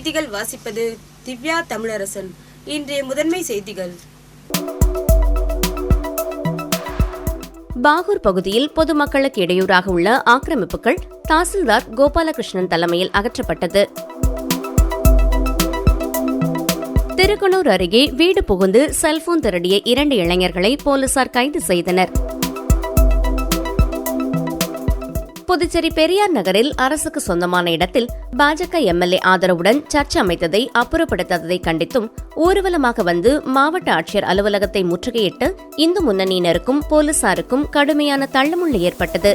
செய்திகள் வாசிப்பது திவ்யா தமிழரசன். இன்றைய முதன்மை செய்திகள். பாகூர் பகுதியில் பொதுமக்களுக்கு இடையூறாக உள்ள ஆக்கிரமிப்புகள் தாசில்தார் கோபாலகிருஷ்ணன் தலைமையில் அகற்றப்பட்டது. திருக்குனூர் அருகே வீடு புகுந்து செல்போன் திருடிய 2 இளைஞர்களை போலீசார் கைது செய்தனர். புதுச்சேரி பெரியார் நகரில் அரசுக்கு சொந்தமான இடத்தில் பாஜக எம்எல்ஏ ஆதரவுடன் சர்ச் அமைத்ததை அப்புறப்படுத்தாததை கண்டித்தும் ஊர்வலமாக வந்து மாவட்ட ஆட்சியர் அலுவலகத்தை முற்றுகையிட்டு இந்து முன்னணியினருக்கும் போலீசாருக்கும் கடுமையான தள்ளுமுள்ளு ஏற்பட்டது.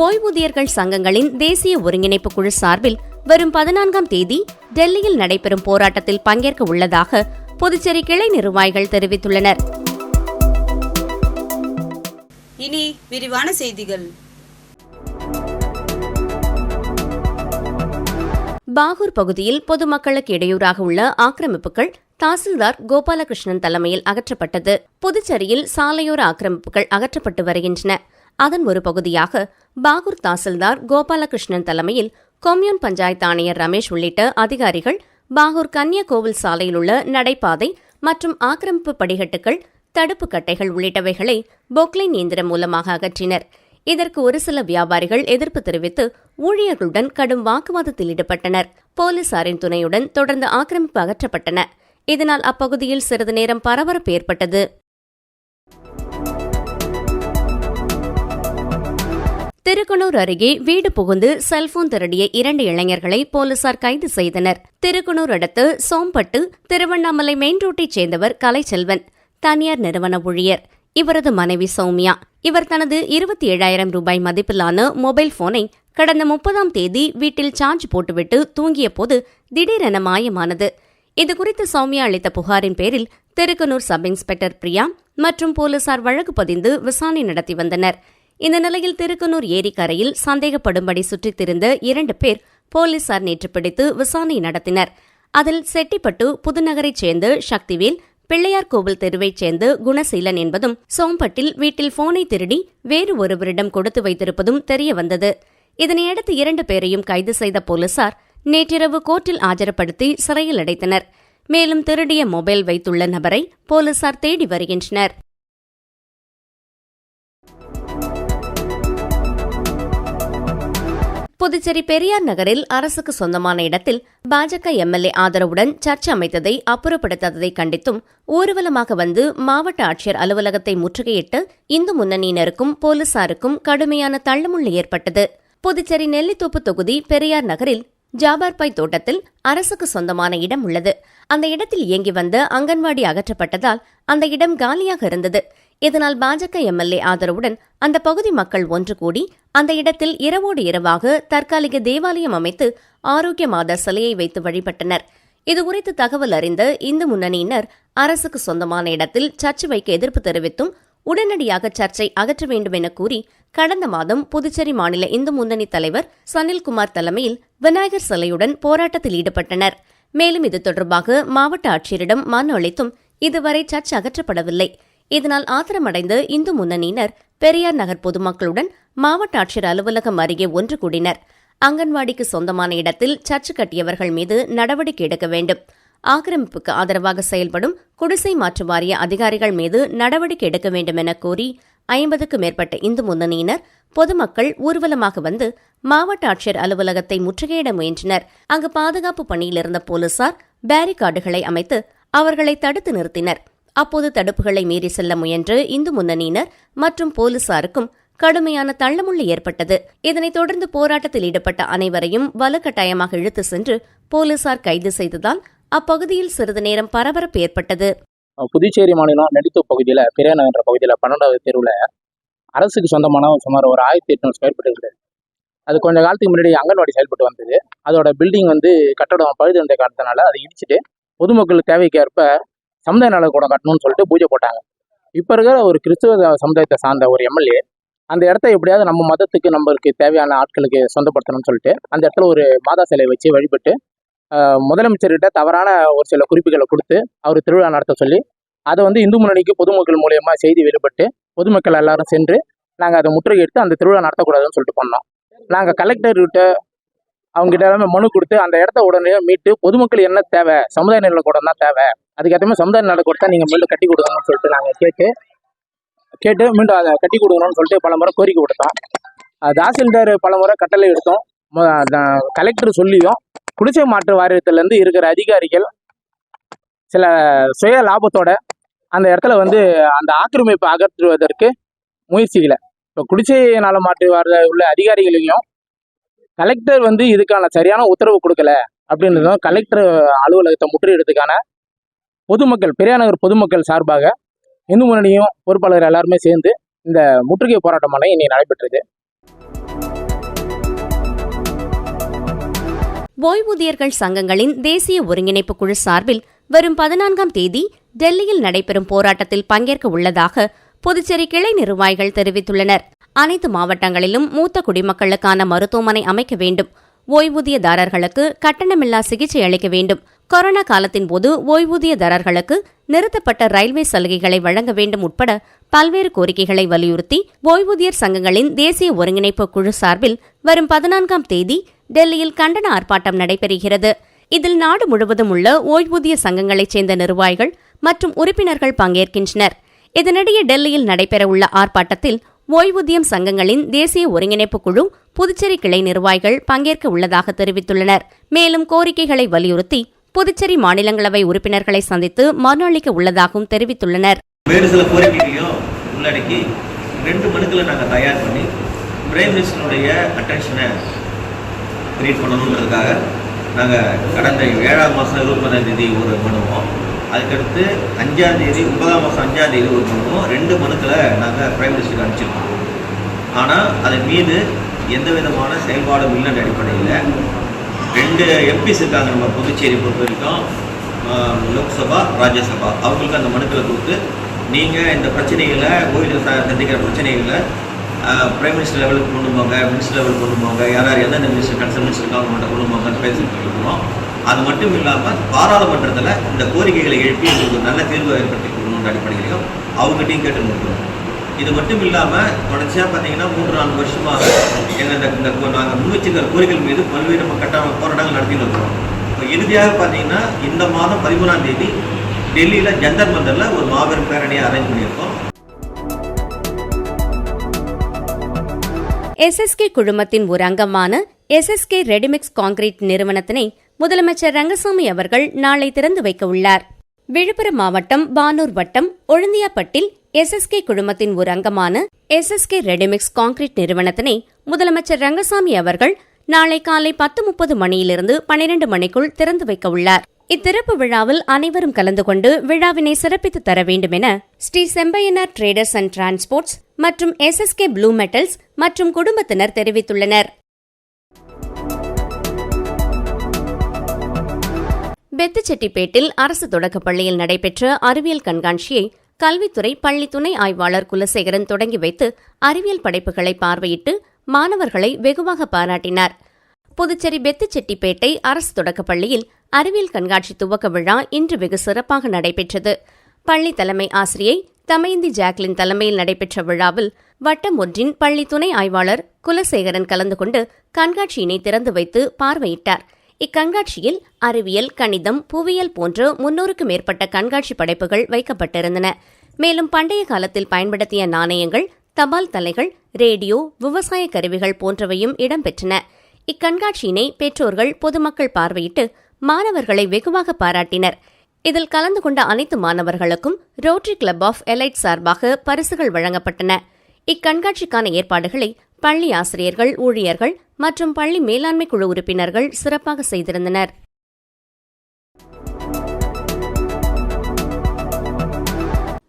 ஓய்வூதியர்கள் சங்கங்களின் தேசிய ஒருங்கிணைப்பு குழு சார்பில் வரும் 14ஆம் தேதி டெல்லியில் நடைபெறும் போராட்டத்தில் பங்கேற்க உள்ளதாக புதுச்சேரி கிளை நிர்வாகிகள் தெரிவித்துள்ளனர். இனி விரிவான செய்திகள். பாகூர் பகுதியில் பொதுமக்களுக்கு இடையூறாக உள்ள ஆக்கிரமிப்புகள் தாசில்தார் கோபாலகிருஷ்ணன் தலைமையில் அகற்றப்பட்டது. புதுச்சேரியில் சாலையோர ஆக்கிரமிப்புகள் அகற்றப்பட்டு வருகின்றன. அதன் ஒரு பகுதியாக பாகூர் தாசில்தார் கோபாலகிருஷ்ணன் தலைமையில் கொம்யூன் பஞ்சாயத்து ஆணையர் ரமேஷ் உள்ளிட்ட அதிகாரிகள் பாகூர் கன்னியகோவில் சாலையில் உள்ள நடைபாதை மற்றும் ஆக்கிரமிப்பு படிக்கட்டுகள், தடுப்பு கட்டைகள் உள்ளிட்டவைகளை பொக்லைன் இயந்திரம் மூலமாக அகற்றினர். இதற்கு ஒரு சில வியாபாரிகள் எதிர்ப்பு தெரிவித்து ஊழியர்களுடன் கடும் வாக்குவாதத்தில் ஈடுபட்டனர். போலீசாரின் துணையுடன் தொடர்ந்து ஆக்கிரமிப்பு அகற்றப்பட்டன. இதனால் அப்பகுதியில் சிறிது நேரம் பரபரப்பு ஏற்பட்டது. திருக்குனூர் அருகே வீடு புகுந்து செல்போன் திருடிய 2 இளைஞர்களை போலீசார் கைது செய்தனர். திருக்குனூர் அடுத்து சோம்பட்டு திருவண்ணாமலை மெயின் ரோட்டைச் சேர்ந்தவர் கலைச்செல்வன், தனியார் நிறுவன ஊழியர். இவரது மனைவி சௌமியா. இவர் தனது 27,000 ரூபாய் மதிப்பிலான மொபைல் போனை கடந்த 30ஆம் தேதி வீட்டில் சார்ஜ் போட்டுவிட்டு தூங்கிய போது திடீரென மாயமானது. இதுகுறித்து சௌமியா அளித்த புகாரின் பேரில் திருக்குனூர் சப் இன்ஸ்பெக்டர் பிரியா மற்றும் போலீசார் வழக்கு பதிந்து விசாரணை நடத்தி வந்தனர். இந்த நிலையில் திருக்குனூர் ஏரிக்கரையில் சந்தேகப்படும்படி சுற்றித் திரிந்த 2 பேர் போலீசார் நேற்று பிடித்து விசாரணை நடத்தினர். அதில் செட்டிப்பட்டு புதுநகரைச் சேர்ந்த சக்திவேல், பிள்ளையார் கோவில் தெருவைச் சேர்ந்த குணசீலன் என்பதும் சோம்பட்டில் வீட்டில் போனை திருடி வேறு ஒருவரிடம் கொடுத்து வைத்திருப்பதும் தெரியவந்தது. இதனையடுத்து 2 பேரையும் கைது செய்த போலீசார் நேற்றிரவு கோர்ட்டில் ஆஜர்படுத்தி சிறையில் அடைத்தனர். மேலும் திருடிய மொபைல் வைத்துள்ள நபரை போலீசார் தேடி வருகின்றனர். புதுச்சேரி பெரியார் நகரில் அரசுக்கு சொந்தமான இடத்தில் பாஜக எம்எல்ஏ ஆதரவுடன் சர்ச் அமைத்ததை அப்புறப்படுத்தாததை கண்டித்தும் ஊர்வலமாக வந்து மாவட்ட ஆட்சியர் அலுவலகத்தை முற்றுகையிட்டு இந்து முன்னணியினருக்கும் போலீசாருக்கும் கடுமையான தள்ளுமுள்ளு ஏற்பட்டது. புதுச்சேரி நெல்லித்தோப்பு தொகுதி பெரியார் நகரில் ஜாபார்பாய் தோட்டத்தில் அரசுக்கு சொந்தமான இடம் உள்ளது. அந்த இடத்தில் இயங்கி வந்த அங்கன்வாடி அகற்றப்பட்டதால் அந்த இடம் காலியாக இருந்தது. இதனால் பாஜக எம்எல்ஏ ஆதரவுடன் அந்த பகுதி மக்கள் ஒன்று கூடி அந்த இடத்தில் இரவோடு இரவாக தற்காலிக தேவாலயம் அமைத்து ஆரோக்கிய மாதா சிலையை வைத்து வழிபட்டனர். இதுகுறித்து தகவல் அறிந்த இந்து முன்னணியினர் அரசுக்கு சொந்தமான இடத்தில் சர்ச் வைக்க எதிர்ப்பு தெரிவித்தும் உடனடியாக சர்ச்சை அகற்ற வேண்டும் என கூறி கடந்த மாதம் புதுச்சேரி மாநில இந்து முன்னணி தலைவர் சனில்குமார் தலைமையில் விநாயகர் சிலையுடன் போராட்டத்தில் ஈடுபட்டனர். மேலும் இது தொடர்பாக மாவட்ட ஆட்சியரிடம் மனு அளித்தும் இதுவரை சர்ச் அகற்றப்படவில்லை. இதனால் ஆத்திரமடைந்த இந்து முன்னணியினர் பெரியார் நகர் பொதுமக்களுடன் மாவட்ட ஆட்சியர் அலுவலகம் அருகே ஒன்று கூடினர். அங்கன்வாடிக்கு சொந்தமான இடத்தில் சர்ச் கட்டியவர்கள் மீது நடவடிக்கை எடுக்க வேண்டும், ஆக்கிரமிப்புக்கு ஆதரவாக செயல்படும் குடிசை மாற்று வாரிய அதிகாரிகள் மீது நடவடிக்கை எடுக்க வேண்டும் என கோரி 50க்கும் மேற்பட்ட இந்து முன்னணியினர் பொதுமக்கள் ஊர்வலமாக வந்து மாவட்ட ஆட்சியர் அலுவலகத்தை முற்றுகையிட முயன்றனர். அங்கு பாதுகாப்பு பணியில் இருந்த போலீசார் பேரிகார்டுகளை அமைத்து அவர்களை தடுத்து நிறுத்தினர். அப்போது தடுப்புகளை மீறி செல்ல முயன்ற இந்து முன்னணியினர் மற்றும் போலீசாருக்கும் கடுமையான தள்ளுமுள்ளு ஏற்பட்டது. இதனைத் தொடர்ந்து போராட்டத்தில் ஈடுபட்ட அனைவரையும் வலுக்கட்டாயமாக இழுத்து சென்று போலீசார் கைது செய்ததால் அப்பகுதியில் சிறிது நேரம் பரபரப்பு ஏற்பட்டது. புதுச்சேரி மாநிலம் நெல்லித்தோப்பு பகுதியில் பெரியார் நகர் பகுதியில் 12வது தெருவில் அரசுக்கு சொந்தமான சுமார் ஒரு 1800 ஸ்கொயர் ஃபீட் இருக்குது. அது கொஞ்சம் காலத்துக்கு முன்னாடி அங்கன்வாடி செயல்பட்டு வந்தது. அதோட பில்டிங் கட்டடம் பழுது காரணத்தினால அதை இடிச்சுட்டு பொதுமக்கள் தேவைக்கேற்ப சமுதாய நல கூட கட்டணும்னு சொல்லிட்டு பூஜை போட்டாங்க. இப்போ இருக்கிற ஒரு கிறிஸ்துவ சமுதாயத்தை சார்ந்த ஒரு எம்எல்ஏ அந்த இடத்த எப்படியாவது நம்ம மதத்துக்கு நம்மளுக்கு தேவையான ஆட்களுக்கு சொந்தப்படுத்தணும்னு சொல்லிட்டு அந்த இடத்துல ஒரு மாதா சிலை வச்சு வழிபட்டு முதலமைச்சர்கிட்ட தவறான ஒரு சில குறிப்புகளை கொடுத்து அவர் திருவிழா நடத்த சொல்லி அதை இந்து முன்னணிக்கு பொதுமக்கள் மூலயமா செய்தி வெளிப்பட்டு பொதுமக்கள் எல்லாரும் சென்று நாங்கள் அதை முற்றுகையிட்டு அந்த திருவிழா நடத்தக்கூடாதுன்னு சொல்லிட்டு பண்ணோம். நாங்கள் கலெக்டர்கிட்ட அவங்க கிட்ட எல்லாமே மனு கொடுத்து அந்த இடத்த உடனே மீட்டு பொதுமக்கள் என்ன தேவை, சமுதாய நலக்கூடம் தான் தேவை, அதுக்கேற்ற மாதிரி சமுதாய நலக்கூடத்தை நீங்கள் மீண்டும் கட்டி கொடுக்கணும்னு சொல்லிட்டு நாங்கள் கேட்டு மீண்டும் அதை கட்டி கொடுக்கணும்னு சொல்லிட்டு பல முறை கோரிக்கை விடுத்தோம். தாசில்தார் பல முறை கட்டளை எடுத்தோம். கலெக்டர் சொல்லியும் குடிசை மாற்று வாரியத்திலேருந்து இருக்கிற அதிகாரிகள் சில சுய லாபத்தோட அந்த இடத்துல வந்து அந்த ஆக்கிரமிப்பை அகற்றுவதற்கு முயற்சிகளை இப்போ குடிசை நல மாற்று வாரிய உள்ள அதிகாரிகளையும் கலெக்டர் வந்து இதுக்கான சரியான உத்தரவு கொடுக்கல அப்படின்றதும் கலெக்டர் அலுவலகத்தை முற்றுகையிடுறதுக்கான பொதுமக்கள் பெரியார் நகர் பொதுமக்கள் சார்பாக இந்து முன்னணியும் பொறுப்பாளர் எல்லாருமே சேர்ந்து இந்த முற்றுகை போராட்டமான இன்னைக்கு நடைபெற்றது. ஓய்வூதியர்கள் சங்கங்களின் தேசிய ஒருங்கிணைப்பு குழு சார்பில் வரும் 14ஆம் தேதி டெல்லியில் நடைபெறும் போராட்டத்தில் பங்கேற்க உள்ளதாக புதுச்சேரி கிளை நிர்வாகிகள் தெரிவித்துள்ளனர். அனைத்து மாவட்டங்களிலும் மூத்த குடிமக்களுக்கான மருத்துவமனை அமைக்க வேண்டும், ஓய்வூதியதாரர்களுக்கு கட்டணமில்லா சிகிச்சை அளிக்க வேண்டும், கொரோனா காலத்தின் போது ஓய்வூதியதாரர்களுக்கு நிறுத்தப்பட்ட ரயில்வே சலுகைகளை வழங்க வேண்டும் உட்பட பல்வேறு கோரிக்கைகளை வலியுறுத்தி ஓய்வூதியர் சங்கங்களின் தேசிய ஒருங்கிணைப்பு குழு சார்பில் வரும் 14ஆம் தேதி டெல்லியில் கண்டன ஆர்ப்பாட்டம் நடைபெறுகிறது. இதில் நாடு முழுவதும் உள்ள ஓய்வூதிய சங்கங்களைச் சேர்ந்த நிர்வாகிகள் மற்றும் உறுப்பினர்கள் பங்கேற்கின்றனர். இதனிடையே டெல்லியில் நடைபெறவுள்ள ஆர்ப்பாட்டத்தில் ஓய்வூதியம் சங்கங்களின் தேசிய ஒருங்கிணைப்பு குழு புதுச்சேரி கிளை நிர்வாகிகள் பங்கேற்க உள்ளதாக தெரிவித்துள்ளனர். மேலும் கோரிக்கைகளை வலியுறுத்தி புதுச்சேரி மாநிலங்களவை உறுப்பினர்களை சந்தித்து மனு அளிக்க உள்ளதாகவும் தெரிவித்துள்ளனர். வேறு சில கோரிக்கைகளையும் உள்ளடக்கி 2 மனுக்களை நாங்கள் தயார் பண்ணி பிரைம் மினிஸ்டருடைய அட்டென்ஷனை கிரியேட் பண்ணணுன்றதுக்காக நாங்கள் கடந்த 7ஆம் மாதம் 21ஆம் தேதி ஒரு மனுவோம், அதுக்கடுத்து 5ஆம் தேதி 9ஆம் மாதம் 5ஆம் தேதி ஒரு மனுவோம், 2 மனுக்களை நாங்கள் பிரைம் மினிஸ்டருக்கு அனுப்பிச்சிருக்கோம். ஆனால் அதன் மீது எந்த விதமான செயல்பாடும் இல்லைன்ற அடிப்படையில் 2 எம்பிஸ் இருக்காங்க நம்ம புதுச்சேரி பொறுத்த வரைக்கும், லோக்சபா ராஜ்யசபா, அவங்களுக்கு அந்த மனுக்களை கொடுத்து நீங்கள் இந்த பிரச்சனைகளை ஓய்வு சந்திக்கிற பிரச்சனைகளை பிரைம் மினிஸ்டர் லெவலுக்கு கொண்டு போங்க, மினிஸ்டர் லெவலுக்கு கொண்டு போங்க, யார் எந்தெந்த மினிஸ்டர் கன்சர்ன் மினிஸ்டர் இருக்காங்க அவங்கள்ட்ட கொண்டு போங்கன்னு பேசிட்டு இருக்கோம். அது மட்டும் இல்லாமல் பாராளுமன்றத்தில் இந்த கோரிக்கைகளை எழுப்பி உங்களுக்கு நல்ல தீர்வு ஏற்படுத்தி கொடுக்கணுன்ற அடிப்படையிலையும் அவங்ககிட்டையும் கேட்டு முடிக்கிறோம். இது மட்டும் இல்லாமல் தொடர்ச்சியாக பார்த்தீங்கன்னா 3-4 வருஷமாக எங்கள் நாங்கள் முன்வச்சிருக்கிற கோரிக்கைகள் மீது பல்வேறு போராட்டங்கள் நடத்திட்டு இருக்கிறோம். இப்போ இறுதியாக பார்த்தீங்கன்னா இந்த மாதம் 13ஆம் தேதி டெல்லியில் ஜந்தர் மந்தரில் ஒரு மாபெரும் பேரணியை அரேஞ்ச் பண்ணியிருக்கோம். SSK குழுமத்தின் ஒரு அங்கமான SSK ரெடிமிக்ஸ் கான்கிரீட் நிறுவனத்தினை முதலமைச்சர் ரங்கசாமி அவர்கள் நாளை திறந்து வைக்க உள்ளார். விழுப்புரம் மாவட்டம் பானூர் வட்டம் ஒழுந்தியாப்பட்டில் SSK குழுமத்தின் ஒரு அங்கமான SSK ரெடிமிக்ஸ் கான்கிரீட் நிறுவனத்தினை முதலமைச்சர் ரங்கசாமி அவர்கள் நாளை காலை 10:30 மணியிலிருந்து 12 மணிக்குள் திறந்து வைக்க உள்ளார். இத்திறப்பு விழாவில் அனைவரும் கலந்து கொண்டு விழாவினை சிறப்பித்து தர வேண்டும் என Sri Sembaiyanar traders and transports மற்றும் SSK ப்ளூ மெட்டல்ஸ் மற்றும் குடும்பத்தினர் தெரிவித்துள்ளனர். பெத்துச்செட்டிப்பேட்டில் அரசு தொடக்கப்பள்ளியில் நடைபெற்ற அறிவியல் கண்காட்சியை கல்வித்துறை பள்ளி துணை ஆய்வாளர் குலசேகரன் தொடங்கி வைத்து அறிவியல் படைப்புகளை பார்வையிட்டு மாணவர்களை வெகுவாக பாராட்டினார். புதுச்சேரி பெத்துச்செட்டிப்பேட்டை அரசு தொடக்கப்பள்ளியில் அறிவியல் கண்காட்சி துவக்க விழா இன்று வெகு சிறப்பாக நடைபெற்றது. பள்ளி தலைமை ஆசிரியை தமயந்தி ஜாக்லின் தலைமையில் நடைபெற்ற விழாவில் வட்டம் ஒன்றின் பள்ளி துணை ஆய்வாளர் குலசேகரன் கலந்து கொண்டு கண்காட்சியினை திறந்து வைத்து பார்வையிட்டார். இக்கண்காட்சியில் அறிவியல், கணிதம், புவியியல் போன்ற 300க்கும் மேற்பட்ட கண்காட்சி படைப்புகள் வைக்கப்பட்டிருந்தன. மேலும் பண்டைய காலத்தில் பயன்படுத்திய நாணயங்கள், தபால் தலைகள், ரேடியோ, விவசாய கருவிகள் போன்றவையும் இடம்பெற்றன. இக்கண்காட்சியினை பெற்றோர்கள், பொதுமக்கள் பார்வையிட்டு மாணவர்களை வெகுவாக பாராட்டினர். இதில் கலந்து கொண்ட அனைத்து மாணவர்களுக்கும் ரோட்டரி கிளப் ஆஃப் எலைட் சார்பாக பரிசுகள் வழங்கப்பட்டன. இக்கண்காட்சிக்கான ஏற்பாடுகளை பள்ளி ஆசிரியர்கள், ஊழியர்கள் மற்றும் பள்ளி மேலாண்மை குழு உறுப்பினர்கள் சிறப்பாக செய்திருந்தனர்.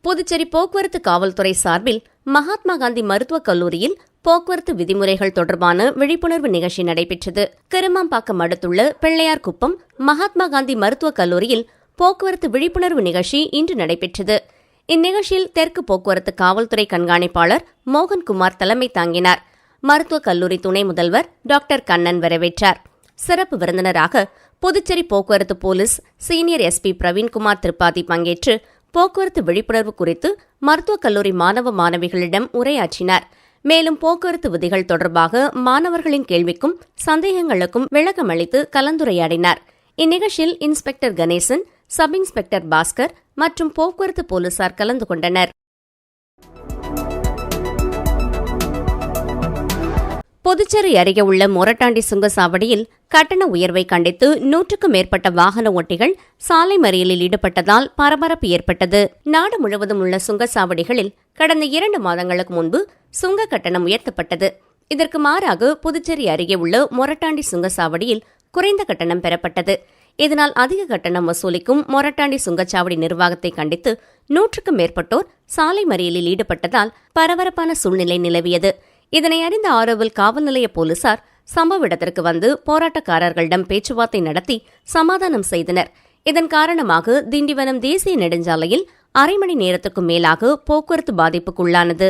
புதுச்சேரி போக்குவரத்து காவல்துறை சார்பில் மகாத்மா காந்தி மருத்துவக் கல்லூரியில் போக்குவரத்து விதிமுறைகள் தொடர்பான விழிப்புணர்வு நிகழ்ச்சி நடைபெற்றது. கிருமாம்பாக்கம் அடுத்துள்ள பிள்ளையார்குப்பம் மகாத்மா காந்தி மருத்துவக் கல்லூரியில் போக்குவரத்து விழிப்புணர்வு நிகழ்ச்சி இன்று நடைபெற்றது. இந்நிகழ்ச்சியில் தெற்கு போக்குவரத்து காவல்துறை கண்காணிப்பாளர் மோகன்குமார் தலைமை தாங்கினார். மருத்துவக் கல்லூரி துணை முதல்வர் டாக்டர் கண்ணன் வரவேற்றார். சிறப்பு விருந்தினராக புதுச்சேரி போக்குவரத்து police senior SP Praveenkumar Tripathi பங்கேற்று போக்குவரத்து விழிப்புணர்வு குறித்து மருத்துவக் கல்லூரி மாணவ மாணவிகளிடம் உரையாற்றினார். மேலும் போக்குவரத்து விதிகள் தொடர்பாக மாணவர்களின் கேள்விக்கும் சந்தேகங்களுக்கும் விளக்கமளித்து கலந்துரையாடினார். இந்நிகழ்ச்சியில் inspector Ganesan, sub inspector Bhaskar மற்றும் போக்குவரத்து போலீசார் கலந்து கொண்டனர். புதுச்சேரி அருகே உள்ள மொரட்டாண்டி சுங்கசாவடியில் கட்டண உயர்வை கண்டித்து 100க்கும் மேற்பட்ட வாகன ஓட்டிகள் சாலை மறியலில் ஈடுபட்டதால் பரபரப்பு ஏற்பட்டது. நாடு முழுவதும் உள்ள சுங்கசாவடிகளில் கடந்த 2 மாதங்களுக்கு முன்பு சுங்க கட்டணம் உயர்த்தப்பட்டது. இதற்கு மாறாக புதுச்சேரி அருகே உள்ள மொரட்டாண்டி சுங்கசாவடியில் குறைந்த கட்டணம் பெறப்பட்டது. இதனால் அதிக கட்டணம் வசூலிக்கும் மொரட்டாண்டி சுங்கச்சாவடி நிர்வாகத்தை கண்டித்து 100க்கும் மேற்பட்டோர் சாலை மறியலில் ஈடுபட்டதால் பரபரப்பான சூழ்நிலை நிலவியது. இதனை அறிந்த ஆரோவில் காவல் நிலைய போலீசார் சம்பவ இடத்திற்கு வந்து போராட்டக்காரர்களிடம் பேச்சுவார்த்தை நடத்தி சமாதானம் செய்தனர். இதன் காரணமாக திண்டிவனம் தேசிய நெடுஞ்சாலையில் அரை மணி நேரத்துக்கும் மேலாக போக்குவரத்து பாதிப்புக்குள்ளானது.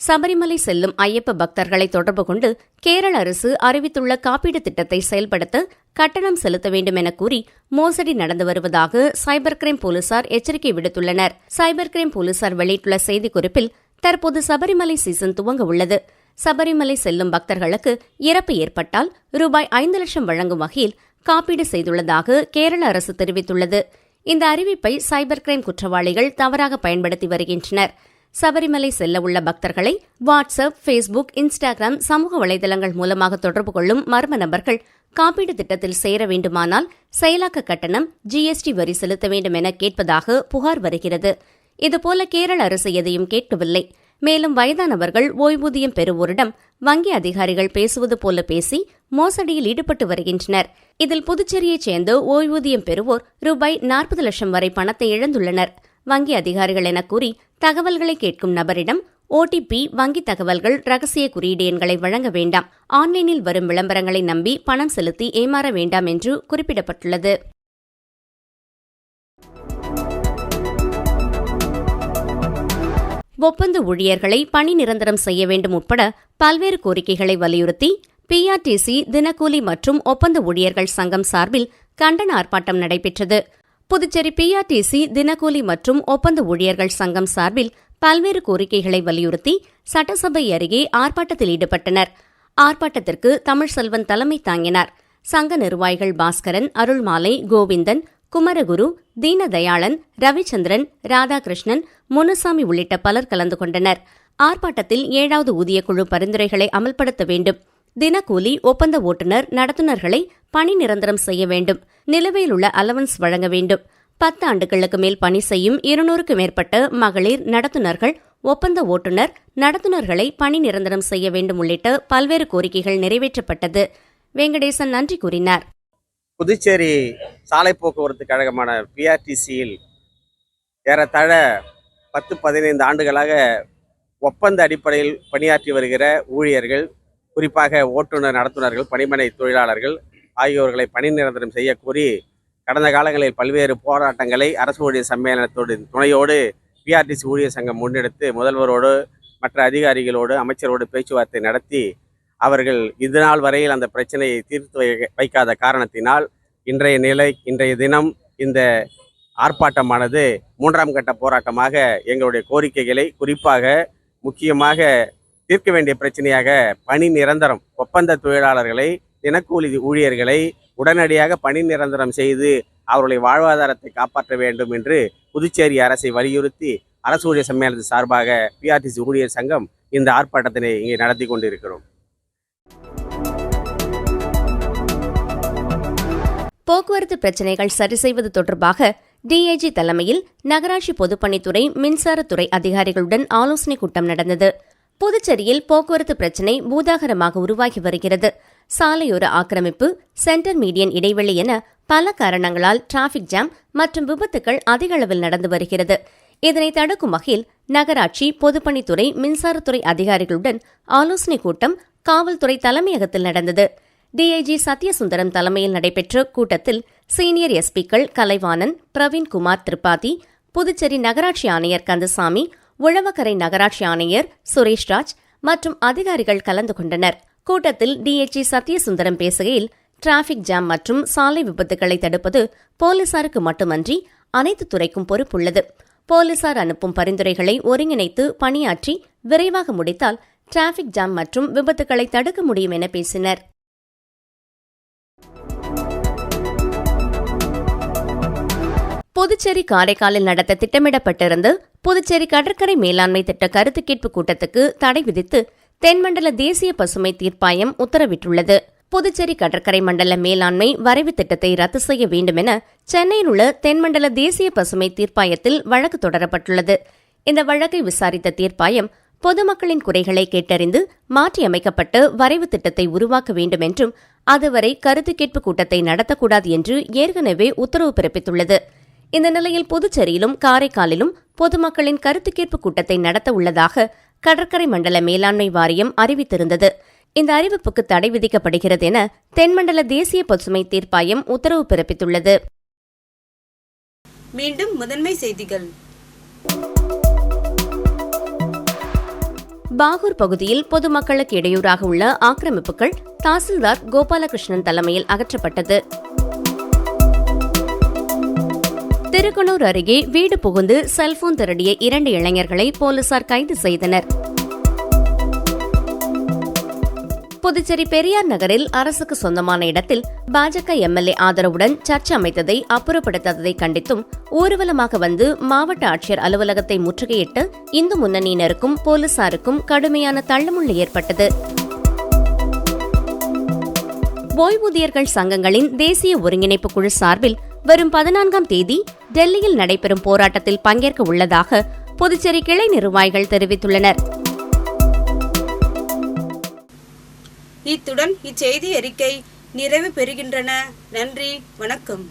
சபரிமலை செல்லும் ஐயப்ப பக்தர்களை தொடர்பு கொண்டு கேரள அரசு அறிவித்துள்ள காப்பீடு திட்டத்தை செயல்படுத்த கட்டணம் செலுத்த வேண்டும் என கூறி மோசடி நடந்து வருவதாக சைபர் கிரைம் போலீசார் எச்சரிக்கை விடுத்துள்ளனர். சைபர் கிரைம் போலீசார் வெளியிட்டுள்ள செய்திக்குறிப்பில் தற்போது சபரிமலை சீசன் துவங்க உள்ளது. சபரிமலை செல்லும் பக்தர்களுக்கு இறப்பு ஏற்பட்டால் ரூபாய் 5 லட்சம் வழங்கும் வகையில் காப்பீடு செய்துள்ளதாக கேரள அரசு தெரிவித்துள்ளது. இந்த அறிவிப்பை சைபர் கிரைம் குற்றவாளிகள் தவறாக பயன்படுத்தி வருகின்றனர். சபரிமலை செல்ல உள்ள பக்தர்களை வாட்ஸ்அப், ஃபேஸ்புக், இன்ஸ்டாகிராம் சமூக வலைதளங்கள் மூலமாக தொடர்பு கொள்ளும் மர்ம நபர்கள் காப்பீடு திட்டத்தில் சேர வேண்டுமானால் செயலாக்க கட்டணம், GST வரி செலுத்த வேண்டும் என கேட்பதாக புகார் வருகிறது. இதுபோல கேரள அரசு எதையும் கேட்கவில்லை. மேலும் வயதானவர்கள் ஓய்வூதியம் பெறுவோரிடம் வங்கி அதிகாரிகள் பேசுவது போல பேசி மோசடியில் ஈடுபட்டு வருகின்றனர். இதில் புதுச்சேரியைச் சேர்ந்த ஓய்வூதியம் பெறுவோர் ரூபாய் 40 லட்சம் வரை பணத்தை இழந்துள்ளனர். வங்கி அதிகாரிகள் என கூறி தகவல்களை கேட்கும் நபரிடம் OTP, வங்கி தகவல்கள், ரகசிய குறியீடு எண்களை வழங்க வேண்டாம், ஆன்லைனில் வரும் விளம்பரங்களை நம்பி பணம் செலுத்தி ஏமாற வேண்டாம் என்று குறிப்பிடப்பட்டுள்ளது. ஒப்பந்த ஊழியர்களை பணி நிரந்தரம் செய்ய வேண்டும் உட்பட பல்வேறு கோரிக்கைகளை வலியுறுத்தி PRTC, தினக்கூலி மற்றும் ஒப்பந்த ஊழியர்கள் சங்கம் சார்பில் கண்டன ஆர்ப்பாட்டம் நடைபெற்றது. புதுச்சேரி PRTC, தினக்கூலி மற்றும் ஒப்பந்த ஊழியர்கள் சங்கம் சார்பில் பல்வேறு கோரிக்கைகளை வலியுறுத்தி சட்டசபை அருகே ஆர்ப்பாட்டத்தில் ஈடுபட்டனர். ஆர்ப்பாட்டத்திற்கு தமிழ்செல்வன் தலைமை தாங்கினார். சங்க நிர்வாகிகள் பாஸ்கரன், அருள்மாலை, கோவிந்தன், குமரகுரு, தீனதயாளன், ரவிச்சந்திரன், ராதாகிருஷ்ணன், முனுசாமி உள்ளிட்ட பலர் கலந்து கொண்டனர். ஆர்ப்பாட்டத்தில் 7வது ஊதியக்குழு பரிந்துரைகளை அமல்படுத்த வேண்டும், தினக்கூலி, ஒப்பந்த ஓட்டுநர், நடத்துனர்களை பணி நிரந்தரம் செய்ய வேண்டும், நிலுவையில் உள்ள அலவன்ஸ் வழங்க வேண்டும், 10 ஆண்டுகளுக்கு மேல் பணி செய்யும் 200க்கும் மேற்பட்ட மகளிர் நடத்துனர்கள், ஒப்பந்த ஓட்டுநர், நடத்துனர்களை பணி நிரந்தரம் செய்ய வேண்டும் உள்ளிட்ட பல்வேறு கோரிக்கைகள் நிறைவேற்றப்பட்டது. வெங்கடேசன் நன்றி கூறினார். புதுச்சேரி சாலை போக்குவரத்து கழகமான PRTCயில் ஏறத்தாழ 10-15 ஆண்டுகளாக ஒப்பந்த அடிப்படையில் பணியாற்றி வருகிற ஊழியர்கள், குறிப்பாக ஓட்டுநர், நடத்துனர்கள், பணிமனை தொழிலாளர்கள் ஆகியோர்களை பணி நிரந்தரம் செய்ய கோரி கடந்த காலங்களில் பல்வேறு போராட்டங்களை அரசு ஊழியர் சம்மேளனத்தோடு துணையோடு PRTC ஊழியர் சங்கம் முன்னெடுத்து முதல்வரோடு, மற்ற அதிகாரிகளோடு, அமைச்சரோடு பேச்சுவார்த்தை நடத்தி அவர்கள் இதுநாள் வரையில் அந்த பிரச்சனையை தீர்த்து வைக்காத காரணத்தினால் இன்றைய தினம் இந்த ஆர்ப்பாட்டமானது 3ஆம் கட்ட போராட்டமாக எங்களுடைய கோரிக்கைகளை, குறிப்பாக முக்கியமாக தீர்க்க வேண்டிய பிரச்சனையாக பணி நிரந்தரம், ஒப்பந்த தொழிலாளர்களை, தினக்கூலி ஊழியர்களை உடனடியாக பணி நிரந்தரம் செய்து அவர்களுடைய வாழ்வாதாரத்தை காப்பாற்ற வேண்டும் என்று புதுச்சேரி அரசை வலியுறுத்தி அரசு ஊழியர் சம்மேளனத்தின் சார்பாக PRTC ஊழியர் சங்கம் இந்த ஆர்ப்பாட்டத்தினை இங்கே நடத்தி கொண்டிருக்கிறோம். போக்குவரத்து பிரச்சினைகள் சரி செய்வது தொடர்பாக DIG தலைமையில் நகராட்சி பொதுப்பணித்துறை, மின்சாரத்துறை அதிகாரிகளுடன் ஆலோசனைக் கூட்டம் நடந்தது. புதுச்சேரியில் போக்குவரத்து பிரச்சினை பூதாகரமாக உருவாகி வருகிறது. சாலையோர ஆக்கிரமிப்பு, சென்டர் மீடியன் இடைவெளி என பல காரணங்களால் டிராபிக் ஜாம் மற்றும் விபத்துக்கள் அதிக அளவில் நடந்து வருகிறது. இதனை தடுக்கும் வகையில் நகராட்சி, பொதுப்பணித்துறை, மின்சாரத்துறை அதிகாரிகளுடன் ஆலோசனைக் கூட்டம் காவல்துறை தலைமையகத்தில் நடந்தது. DIG சத்யசுந்தரம் தலைமையில் நடைபெற்ற கூட்டத்தில் சீனியர் SPக்கள் கலைவாணன், பிரவீன்குமார் திரிபாதி, புதுச்சேரி நகராட்சி ஆணையர் கந்தசாமி, உழவக்கரை நகராட்சி ஆணையர் சுரேஷ்ராஜ் மற்றும் அதிகாரிகள் கலந்து கொண்டனர். கூட்டத்தில் DIG சத்யசுந்தரம் பேசுகையில், டிராபிக் ஜாம் மற்றும் சாலை விபத்துக்களை தடுப்பது போலீசாருக்கு மட்டுமன்றி அனைத்து துறைக்கும் பொறுப்புள்ளது. போலீசார் அனுப்பும் பரிந்துரைகளை ஒருங்கிணைத்து பணியாற்றி விரைவாக முடித்தால் டிராபிக் ஜாம் மற்றும் விபத்துகளை தடுக்க முடியும் என பேசினர். புதுச்சேரி காரைக்காலில் நடத்த திட்டமிடப்பட்டிருந்த புதுச்சேரி கடற்கரை மேலாண்மை திட்ட கருத்து கேட்பு கூட்டத்துக்கு தடை விதித்து தென்மண்டல தேசிய பசுமை தீர்ப்பாயம் உத்தரவிட்டுள்ளது. புதுச்சேரி கடற்கரை மண்டல மேலாண்மை வரைவு திட்டத்தை ரத்து செய்ய வேண்டும் என சென்னையில் உள்ள தென்மண்டல தேசிய பசுமை தீர்ப்பாயத்தில் வழக்கு தொடரப்பட்டுள்ளது. இந்த வழக்கை விசாரித்த தீர்ப்பாயம் பொதுமக்களின் குறைகளை கேட்டறிந்து மாற்றியமைக்கப்பட்டு வரைவு திட்டத்தை உருவாக்க வேண்டும் என்றும் அதுவரை கருத்து கேட்பு கூட்டத்தை நடத்தக்கூடாது என்று ஏற்கனவே உத்தரவு பிறப்பித்துள்ளது. இந்த நிலையில் புதுச்சேரியிலும் காரைக்காலிலும் பொதுமக்களின் கருத்து கேட்பு கூட்டத்தை நடத்த உள்ளதாக கடற்கரை மண்டல மேலாண்மை வாரியம் அறிவித்திருந்தது. இந்த அறிவிப்புக்கு தடை விதிக்கப்படுகிறது என தென்மண்டல தேசிய பசுமை தீர்ப்பாயம் உத்தரவு பிறப்பித்துள்ளது. மீண்டும் முதன்மை செய்திகள். பாகூர் பகுதியில் பொதுமக்களுக்கு இடையூறாக உள்ள ஆக்கிரமிப்புகள் தாசில்தார் கோபாலகிருஷ்ணன் தலைமையில் அகற்றப்பட்டது. திருக்கனூர் அருகே வீடு புகுந்து செல்போன் திருடிய 2 இளைஞர்களை போலீசார் கைது செய்தனர். புதுச்சேரி பெரியார் நகரில் அரசுக்கு சொந்தமான இடத்தில் பாஜக எம்எல்ஏ ஆதரவுடன் சர்ச் அமைத்ததை அப்புறப்படுத்தாததை கண்டித்தும் ஊர்வலமாக வந்து மாவட்ட ஆட்சியர் அலுவலகத்தை முற்றுகையிட்டு இந்து முன்னணியினருக்கும் போலீசாருக்கும் கடுமையான தள்ளுமுள்ளு ஏற்பட்டது. ஓய்வூதியர்கள் சங்கங்களின் தேசிய ஒருங்கிணைப்பு குழு சார்பில் வரும் 14ஆம் தேதி டெல்லியில் நடைபெறும் போராட்டத்தில் பங்கேற்க உள்ளதாக புதுச்சேரி கிளை நிர்வாகிகள் தெரிவித்துள்ளனர். இத்துடன் இச்செய்தி அறிக்கை நிறைவு பெறுகின்றன. நன்றி, வணக்கம்.